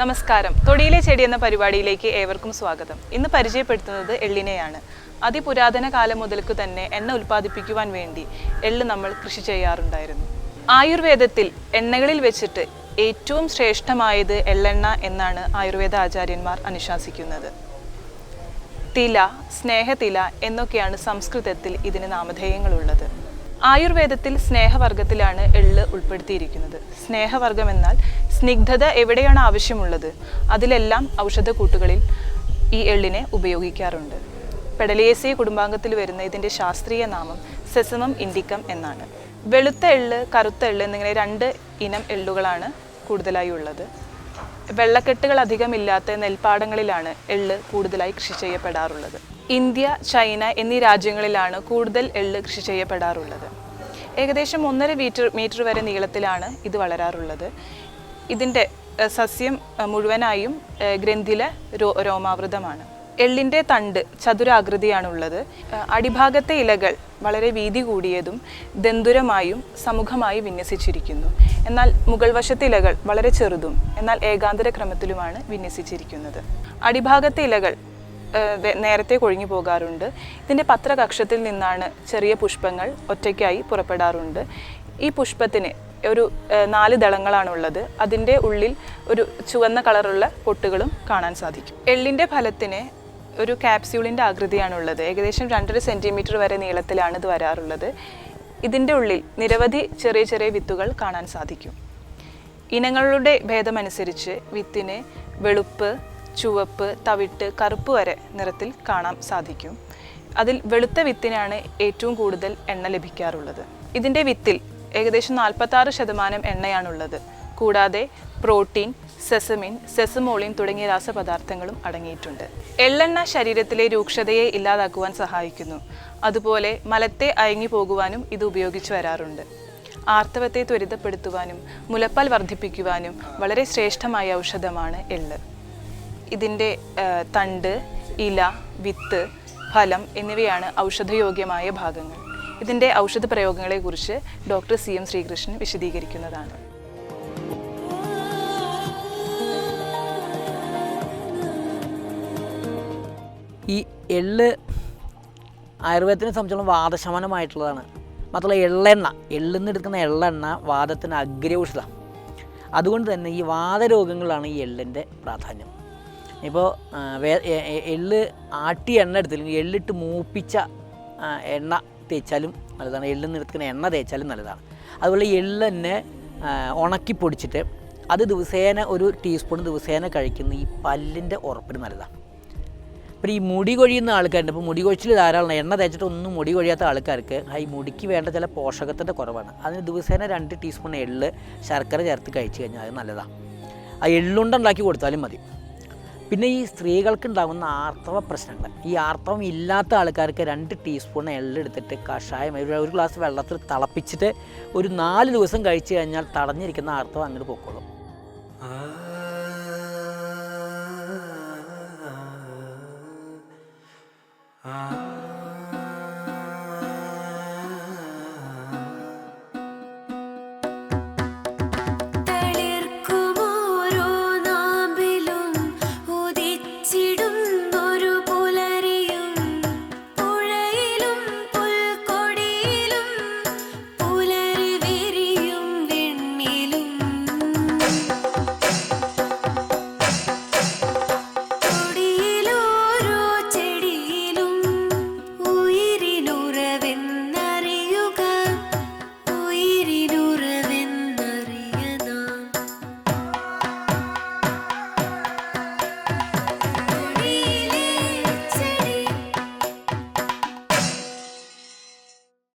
നമസ്കാരം. തൊടിയിലെ ചെടി എന്ന പരിപാടിയിലേക്ക് ഏവർക്കും സ്വാഗതം. ഇന്ന് പരിചയപ്പെടുത്തുന്നത് എള്ളിനെയാണ്. അതിപുരാതന കാലം മുതൽക്ക് തന്നെ എണ്ണ ഉൽപ്പാദിപ്പിക്കുവാൻ വേണ്ടി എള്ള് നമ്മൾ കൃഷി ചെയ്യാറുണ്ടായിരുന്നു. ആയുർവേദത്തിൽ എണ്ണകളിൽ വെച്ചിട്ട് ഏറ്റവും ശ്രേഷ്ഠമായത് എള്ളെണ്ണ എന്നാണ് ആയുർവേദ ആചാര്യന്മാർ അനുശാസിക്കുന്നത്. തില, സ്നേഹതില എന്നൊക്കെയാണ് സംസ്കൃതത്തിൽ ഇതിന് നാമധേയങ്ങളുള്ളത്. ആയുർവേദത്തിൽ സ്നേഹവർഗത്തിലാണ് എള്ള് ഉൾപ്പെടുത്തിയിരിക്കുന്നത്. സ്നേഹവർഗം എന്നാൽ സ്നിഗ്ധത എവിടെയാണ് ആവശ്യമുള്ളത് അതിലെല്ലാം ഔഷധക്കൂട്ടുകളിൽ ഈ എള്ളിനെ ഉപയോഗിക്കാറുണ്ട്. പെഡലിയേസി കുടുംബാംഗത്തിൽ വരുന്ന ഇതിൻ്റെ ശാസ്ത്രീയ നാമം സെസമം ഇൻഡിക്കം എന്നാണ്. വെളുത്ത എള്ള്, കറുത്ത എള്ള് എന്നിങ്ങനെ 2 ഇനം എള്ളുകളാണ് കൂടുതലായി ഉള്ളത്. വെള്ളക്കെട്ടുകൾ അധികമില്ലാത്ത നെൽപ്പാടങ്ങളിലാണ് എള്ള് കൂടുതലായി കൃഷി ചെയ്യപ്പെടാറുള്ളത്. ഇന്ത്യ, ചൈന എന്നീ രാജ്യങ്ങളിലാണ് കൂടുതൽ എള്ള് കൃഷി ചെയ്യപ്പെടാറുള്ളത്. ഏകദേശം 1.5 മീറ്റർ വരെ നീളത്തിലാണ് ഇത് വളരാറുള്ളത്. ഇതിൻ്റെ സസ്യം മുഴുവനായും ഗ്രന്ഥില രോമാവൃതമാണ്. എള്ളിൻ്റെ തണ്ട് ചതുരാകൃതിയാണുള്ളത്. അടിഭാഗത്തെ ഇലകൾ വളരെ വീതി കൂടിയതും ദന്തുരമായും സമുഖമായി വിന്യസിച്ചിരിക്കുന്നു. എന്നാൽ മുകൾ വശത്തെ ഇലകൾ വളരെ ചെറുതും എന്നാൽ ഏകാന്തര ക്രമത്തിലുമാണ് വിന്യസിച്ചിരിക്കുന്നത്. അടിഭാഗത്തെ ഇലകൾ നേരത്തെ കൊഴിഞ്ഞു പോകാറുണ്ട്. ഇതിൻ്റെ പത്രകക്ഷത്തിൽ നിന്നാണ് ചെറിയ പുഷ്പങ്ങൾ ഒറ്റയ്ക്കായി പുറപ്പെടാറുണ്ട്. ഈ പുഷ്പത്തിന് ഒരു 4 ദളങ്ങളാണുള്ളത്. അതിൻ്റെ ഉള്ളിൽ ഒരു ചുവന്ന കളറുള്ള പൊട്ടുകളും കാണാൻ സാധിക്കും. എള്ളിൻ്റെ ഫലത്തിന് ഒരു ക്യാപ്സ്യൂളിൻ്റെ ആകൃതിയാണുള്ളത്. ഏകദേശം 2.5 സെൻറ്റിമീറ്റർ വരെ നീളത്തിലാണ് ഇത് വരാറുള്ളത്. ഇതിൻ്റെ ഉള്ളിൽ നിരവധി ചെറിയ ചെറിയ വിത്തുകൾ കാണാൻ സാധിക്കും. ഇനങ്ങളുടെ ഭേദമനുസരിച്ച് വിത്തിന് വെളുപ്പ്, ചുവപ്പ്, തവിട്ട്, കറുപ്പ് വരെ നിറത്തിൽ കാണാൻ സാധിക്കും. അതിൽ വെളുത്ത വിത്തിനാണ് ഏറ്റവും കൂടുതൽ എണ്ണ ലഭിക്കാറുള്ളത്. ഇതിൻ്റെ വിത്തിൽ ഏകദേശം 46% എണ്ണയാണുള്ളത്. കൂടാതെ പ്രോട്ടീൻ, സെസമിൻ, സെസമോളിൻ തുടങ്ങിയ രാസപദാർത്ഥങ്ങളും അടങ്ങിയിട്ടുണ്ട്. എള്ളെണ്ണ ശരീരത്തിലെ രൂക്ഷതയെ ഇല്ലാതാക്കുവാൻ സഹായിക്കുന്നു. അതുപോലെ മലത്തെ അയങ്ങി പോകുവാനും ഇത് ഉപയോഗിച്ചു വരാറുണ്ട്. ആർത്തവത്തെ ത്വരിതപ്പെടുത്തുവാനും മുലപ്പാൽ വർദ്ധിപ്പിക്കുവാനും വളരെ ശ്രേഷ്ഠമായ ഔഷധമാണ് എള്ള്. ഇതിൻ്റെ തണ്ട്, ഇല, വിത്ത്, ഫലം എന്നിവയാണ് ഔഷധയോഗ്യമായ ഭാഗങ്ങൾ. ഇതിൻ്റെ ഔഷധ പ്രയോഗങ്ങളെക്കുറിച്ച് ഡോക്ടർ CM ശ്രീകൃഷ്ണൻ വിശദീകരിക്കുന്നതാണ്. ഈ എള്ള് ആയുർവേദത്തിനെ സംബന്ധിച്ചോളം വാദശമനമായിട്ടുള്ളതാണ്. മാത്രമല്ല എള്ളെണ്ണ, എള്ളിൽ എടുക്കുന്ന എള്ളെണ്ണ വാദത്തിന് അഗ്രൗഷധമാണ്. അതുകൊണ്ട് തന്നെ ഈ വാദരോഗങ്ങളാണ് ഈ എള്ളിൻ്റെ പ്രാധാന്യം. ഇപ്പോൾ എള്ള് ആട്ടിയ എണ്ണ എടുത്തില്ലെങ്കിൽ എള്ളിട്ട് മൂപ്പിച്ച എണ്ണ തേച്ചാലും നല്ലതാണ്. എള്ളിൽ നിന്ന് എടുക്കുന്ന എണ്ണ തേച്ചാലും നല്ലതാണ്. അതുപോലെ എള്ളെന്നെ ഉണക്കി പൊടിച്ചിട്ട് അത് ദിവസേന ഒരു ടീസ്പൂൺ ദിവസേന കഴിക്കുന്ന ഈ പല്ലിൻ്റെ ഉറപ്പിന് നല്ലതാണ്. ഇപ്പോൾ ഈ മുടി കൊഴിയുന്ന ആൾക്കാരുണ്ട്. ഇപ്പോൾ മുടി കൊഴിച്ചിൽ ധാരാളം എണ്ണ തേച്ചിട്ട് ഒന്നും മുടി കൊഴിയാത്ത ആൾക്കാർക്ക് ഈ മുടിക്ക് വേണ്ട ചില പോഷകത്തിൻ്റെ കുറവാണ്. അതിന് ദിവസേന 2 ടീസ്പൂൺ എള്ള് ശർക്കര ചേർത്ത് കഴിച്ച് കഴിഞ്ഞാൽ അത് നല്ലതാണ്. ആ എള്ളുണ്ടുണ്ടാക്കി കൊടുത്താലും മതി. പിന്നെ ഈ സ്ത്രീകൾക്കുണ്ടാകുന്ന ആർത്തവ പ്രശ്നങ്ങൾ, ഈ ആർത്തവം ഇല്ലാത്ത ആൾക്കാർക്ക് 2 ടീസ്പൂൺ എള്ളെടുത്തിട്ട് കഷായം ഒരു ഗ്ലാസ് വെള്ളത്തിൽ തിളപ്പിച്ചിട്ട് ഒരു 4 ദിവസം കഴിച്ച് കഴിഞ്ഞാൽ തടഞ്ഞിരിക്കുന്ന ആർത്തവം അങ്ങോട്ട് പൊക്കോളും.